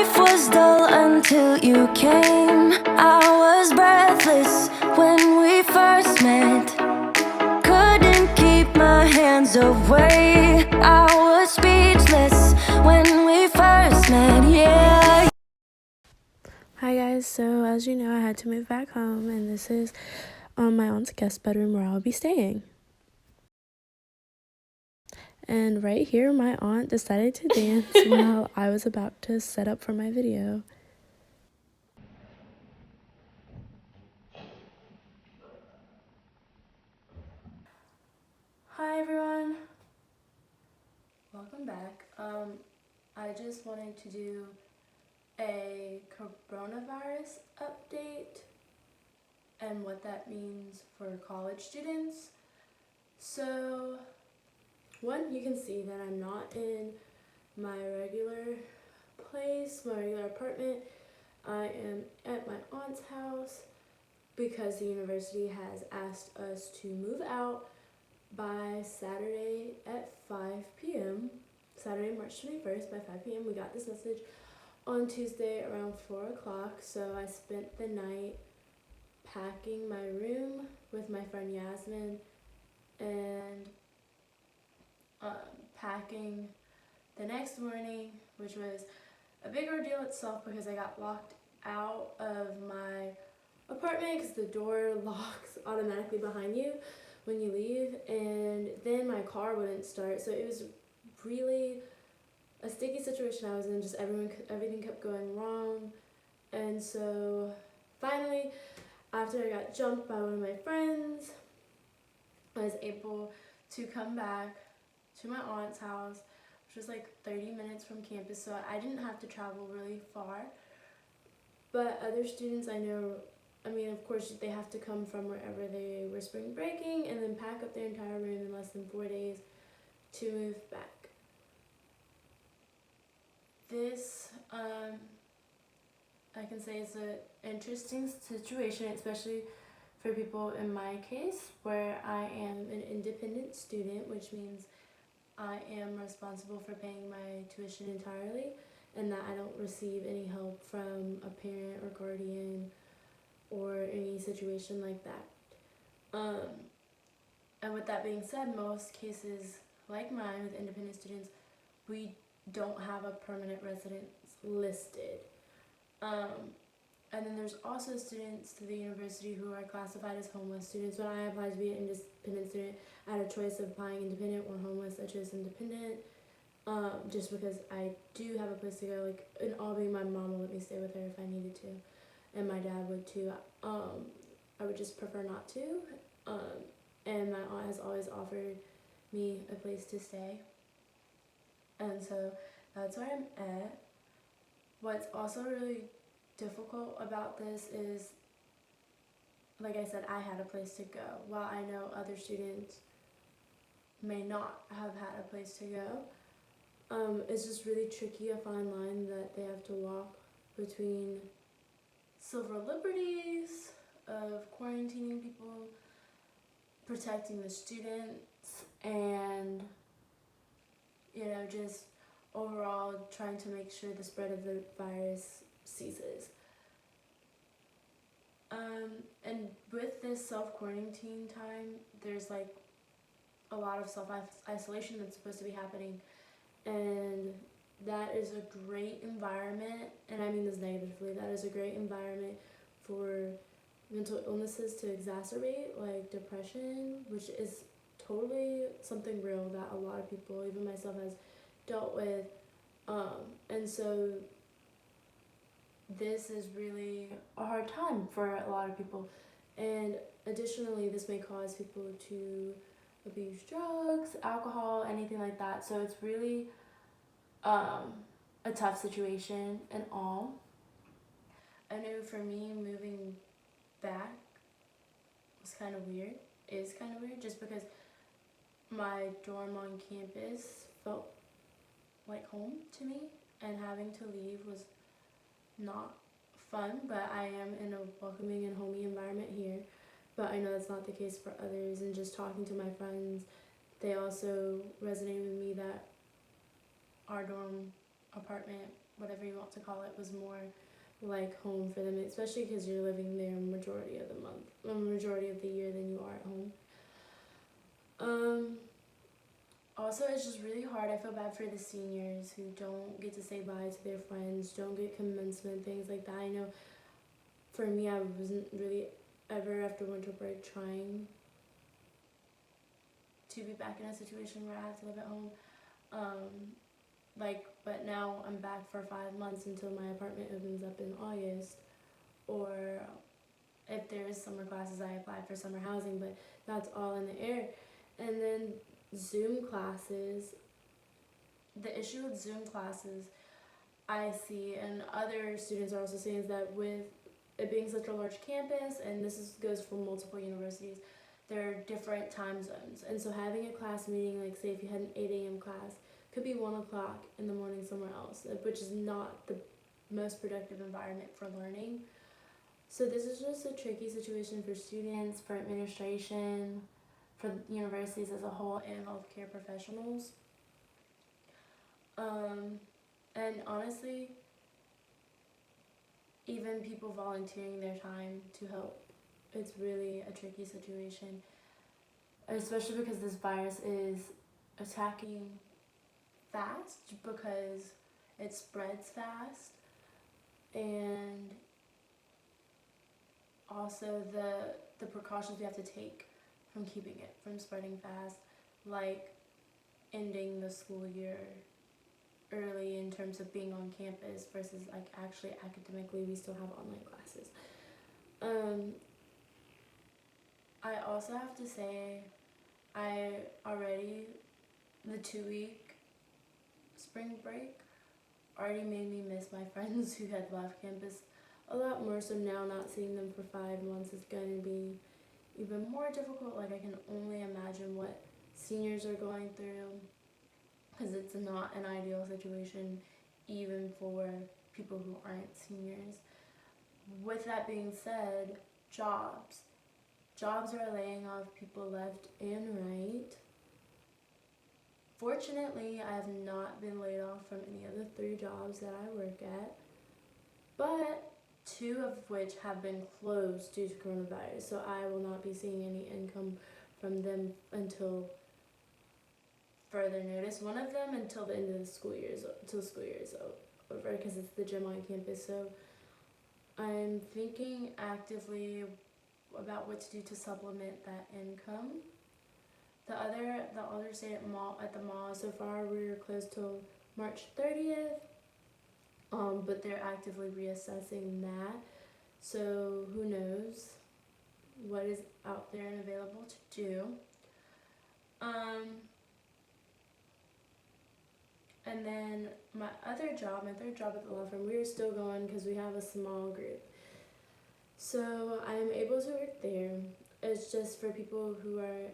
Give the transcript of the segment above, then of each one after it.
life was dull until you came. I was breathless when we first met. Couldn't keep my hands away. I was speechless when we first met, yeah. Hi guys, so as you know, I had to move back home, and this is my aunt's guest bedroom where I'll be staying. And right here, my aunt decided to dance while I was about to set up for my video. Hi everyone, welcome back. I just wanted to do a coronavirus update and what that means for college students. So, one, you can see that I'm not in my regular place, my regular apartment. I am at my aunt's house because the university has asked us to move out by Saturday at 5 p.m. Saturday, March 21st by 5 p.m. We got this message on Tuesday around 4 o'clock, so I spent the night packing my room with my friend Yasmin and packing the next morning, which was a big ordeal itself because I got locked out of my apartment because the door locks automatically behind you when you leave, and then my car wouldn't start, so it was really a sticky situation I was in. Just everything kept going wrong, and so finally, after I got jumped by one of my friends, I was able to come back to my aunt's house, which was like 30 minutes from campus, so I didn't have to travel really far. But other students I know, of course, they have to come from wherever they were spring breaking and then pack up their entire room in less than 4 days to move back. This, I can say, is an interesting situation, especially for people in my case, where I am an independent student, which means I am responsible for paying my tuition entirely, and that I don't receive any help from a parent or guardian or any situation like that. And with that being said, most cases like mine with independent students, we don't have a permanent residence listed. And then there's also students to the university who are classified as homeless students. When I applied to be an independent student, I had a choice of applying independent or homeless. I chose independent, just because I do have a place to go. Like in Albany, my mom will let me stay with her if I needed to, and my dad would too. I would just prefer not to. And my aunt has always offered me a place to stay, and so that's where I'm at. What's also really difficult about this is, like I said, I had a place to go, while I know other students may not have had a place to go. It's just really tricky, a fine line that they have to walk between civil liberties of quarantining people, protecting the students, and just overall trying to make sure the spread of the virus ceases. And with this self-quarantine time, there's like a lot of self-isolation that's supposed to be happening, and that is a great environment, and I mean this negatively, that is a great environment for mental illnesses to exacerbate, like depression, which is totally something real that a lot of people, even myself, has dealt with. And so this is really a hard time for a lot of people, and additionally this may cause people to abuse drugs, alcohol, anything like that, so it's really a tough situation and all. I know for me, moving back was kind of weird, is kind of weird, just because my dorm on campus felt like home to me, and having to leave was not fun, but I am in a welcoming and homey environment here. But I know that's not the case for others, and just talking to my friends, they also resonated with me that our dorm apartment whatever you want to call it, was more like home for them, especially because you're living there majority of the month, majority of the year than you are at home. Also, it's just really hard. I feel bad for the seniors who don't get to say bye to their friends, don't get commencement, things like that. I know for me, I wasn't really ever after winter break trying to be back in a situation where I have to live at home. But now I'm back for 5 months until my apartment opens up in August. Or if there is summer classes, I apply for summer housing, but that's all in the air. And then Zoom classes. The issue with Zoom classes I see, and other students are also saying, is that with it being such a large campus, and goes for multiple universities, there are different time zones. And so having a class meeting, like say if you had an 8 a.m. class, could be 1 o'clock in the morning somewhere else, which is not the most productive environment for learning. So this is just a tricky situation for students, for administration, for universities as a whole, and healthcare professionals. And honestly, even people volunteering their time to help, it's really a tricky situation, especially because this virus is attacking fast because it spreads fast, and also the precautions we have to take from keeping it from spreading fast, like ending the school year early in terms of being on campus versus like actually academically we still have online classes. I also have to say the 2-week spring break already made me miss my friends who had left campus a lot more, so now not seeing them for 5 months is going to be even more difficult. Like I can only imagine what seniors are going through, because it's not an ideal situation even for people who aren't seniors. With that being said, jobs are laying off people left and right. Fortunately, I have not been laid off from any of the 3 jobs that I work at, but 2 of which have been closed due to coronavirus, so I will not be seeing any income from them until further notice. One of them until the end of the school year is over, because it's the gym on campus. So I'm thinking actively about what to do to supplement that income. The other stay at the mall. So far we're closed till March 30th. But they're actively reassessing that. So who knows what is out there and available to do. And then my third job at the law firm, we are still going because we have a small group. So I'm able to work there. It's just for people who are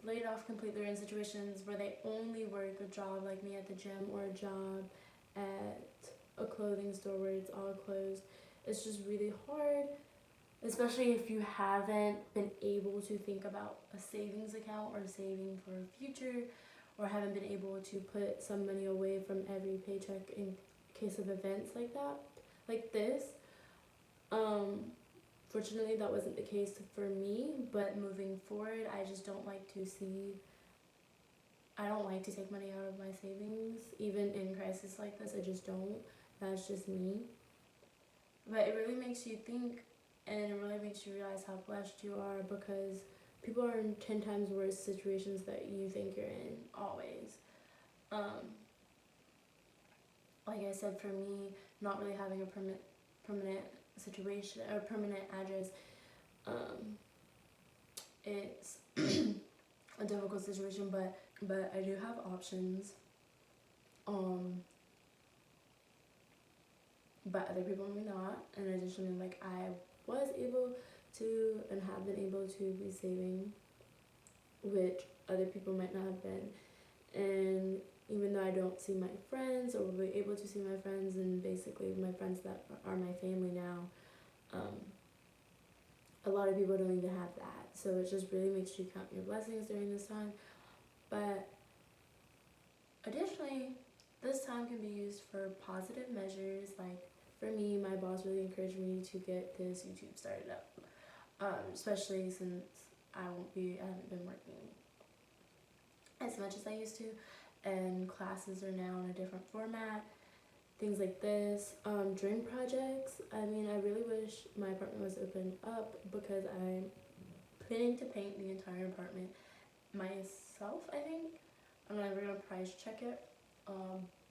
laid off completely, or in situations where they only work a job like me at the gym, or a job at a clothing store where it's all closed. It's just really hard, especially if you haven't been able to think about a savings account or saving for a future, or haven't been able to put some money away from every paycheck in case of events like that, like this. Fortunately, that wasn't the case for me, but moving forward, I just don't like to take money out of my savings, even in crisis like this. I just don't. That's just me. But it really makes you think, and it really makes you realize how blessed you are, because people are in 10 times worse situations that you think you're in, always. Like I said, for me, not really having a permanent situation or permanent address, it's a difficult situation, but I do have options. But other people may not. And additionally, like I was able to and have been able to be saving, which other people might not have been. And even though I don't see my friends, or will be able to see my friends, and basically my friends that are my family now, a lot of people don't even have that. So it just really makes you count your blessings during this time. But additionally, this time can be used for positive measures. Like for me, my boss really encouraged me to get this YouTube started up, especially since I haven't been working as much as I used to, and classes are now in a different format. Things like this, dream projects. I mean, I really wish my apartment was opened up because I'm planning to paint the entire apartment myself. I think I'm not ever gonna price check it,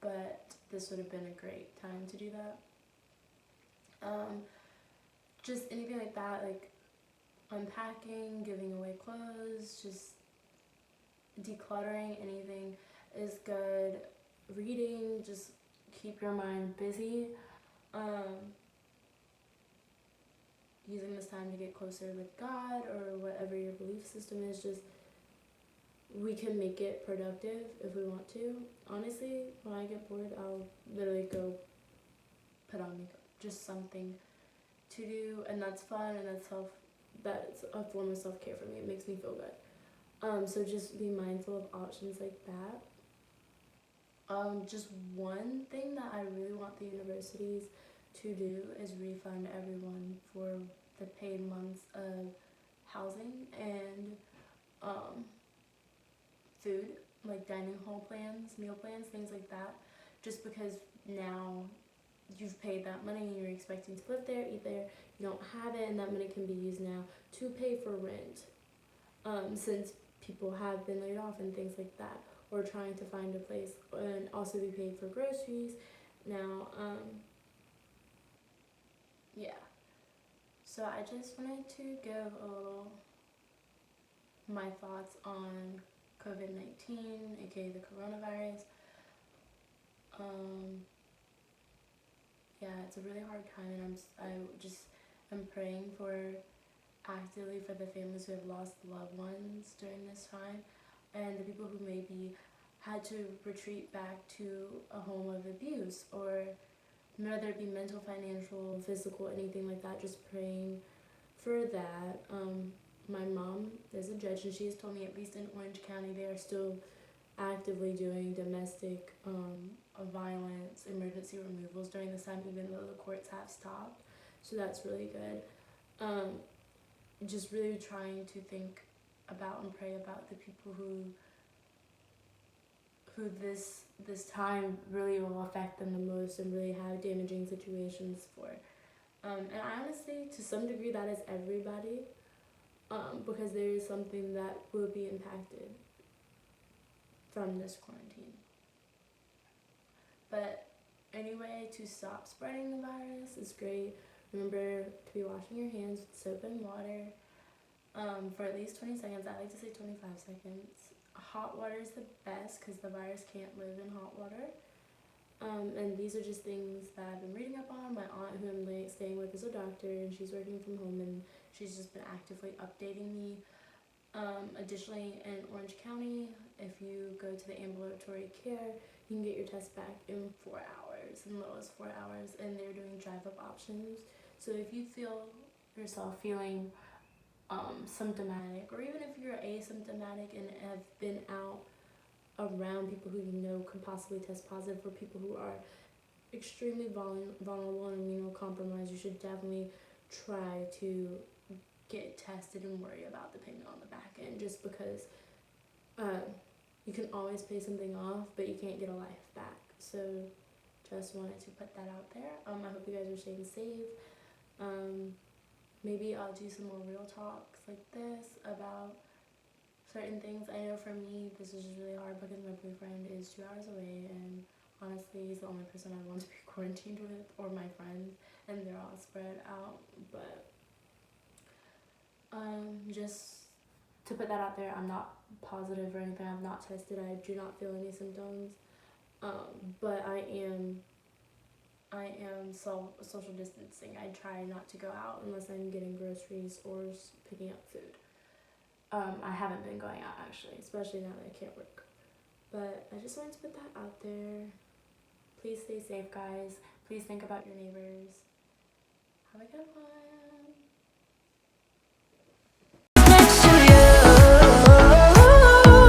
but this would have been a great time to do that. Just anything like that, like unpacking, giving away clothes, just decluttering, anything is good. Reading, just keep your mind busy. Using this time to get closer with God or whatever your belief system is, just we can make it productive if we want to. Honestly, when I get bored, I'll literally go put on makeup. Just something to do, and that's fun, and that's a form of self-care for me. It makes me feel good. So just be mindful of options like that. Just one thing that I really want the universities to do is refund everyone for the paid months of housing and food, like dining hall plans, meal plans, things like that. Just because now you've paid that money and you're expecting to live there, eat there, you don't have it, and that money can be used now to pay for rent. Since people have been laid off and things like that, or trying to find a place, and also be paid for groceries. Now, yeah. So I just wanted to give a little my thoughts on COVID-19, aka the coronavirus. Yeah, it's a really hard time, and I'm praying actively for the families who have lost loved ones during this time, and the people who maybe had to retreat back to a home of abuse, or whether it be mental, financial, physical, anything like that. Just praying for that. My mom is a judge, and she has told me at least in Orange County they are still actively doing domestic violence emergency removals during this time, even though the courts have stopped. So that's really good. Just really trying to think about and pray about the people who this time really will affect them the most and really have damaging situations for. And honestly, to some degree, that is everybody, because there is something that will be impacted from this quarantine. But anyway, to stop spreading the virus is great. Remember to be washing your hands with soap and water for at least 20 seconds. I like to say 25 seconds. Hot water is the best because the virus can't live in hot water. And these are just things that I've been reading up on. My aunt, who I'm staying with, is a doctor, and she's working from home, and she's just been actively updating me. Additionally, in Orange County, if you go to the ambulatory care, you can get your test back in 4 hours, in little as 4 hours, and they're doing drive-up options. So if you feel yourself feeling symptomatic, or even if you're asymptomatic and have been out around people who you know could possibly test positive, for people who are extremely vulnerable and immunocompromised, you should definitely try to get tested and worry about the payment on the back end, just because you can always pay something off, but you can't get a life back. So just wanted to put that out there. I hope you guys are staying safe. Maybe I'll do some more real talks like this about certain things. I know for me, this is just really hard because my boyfriend is 2 hours away, and honestly, he's the only person I want to be quarantined with, or my friends, and they're all spread out. But just to put that out there, I'm not positive or anything. I've not tested. I do not feel any symptoms. But I am social distancing. I try not to go out unless I'm getting groceries or picking up food. I haven't been going out, actually, especially now that I can't work. But I just wanted to put that out there. Please stay safe, guys. Please think about your neighbors. Have a good one.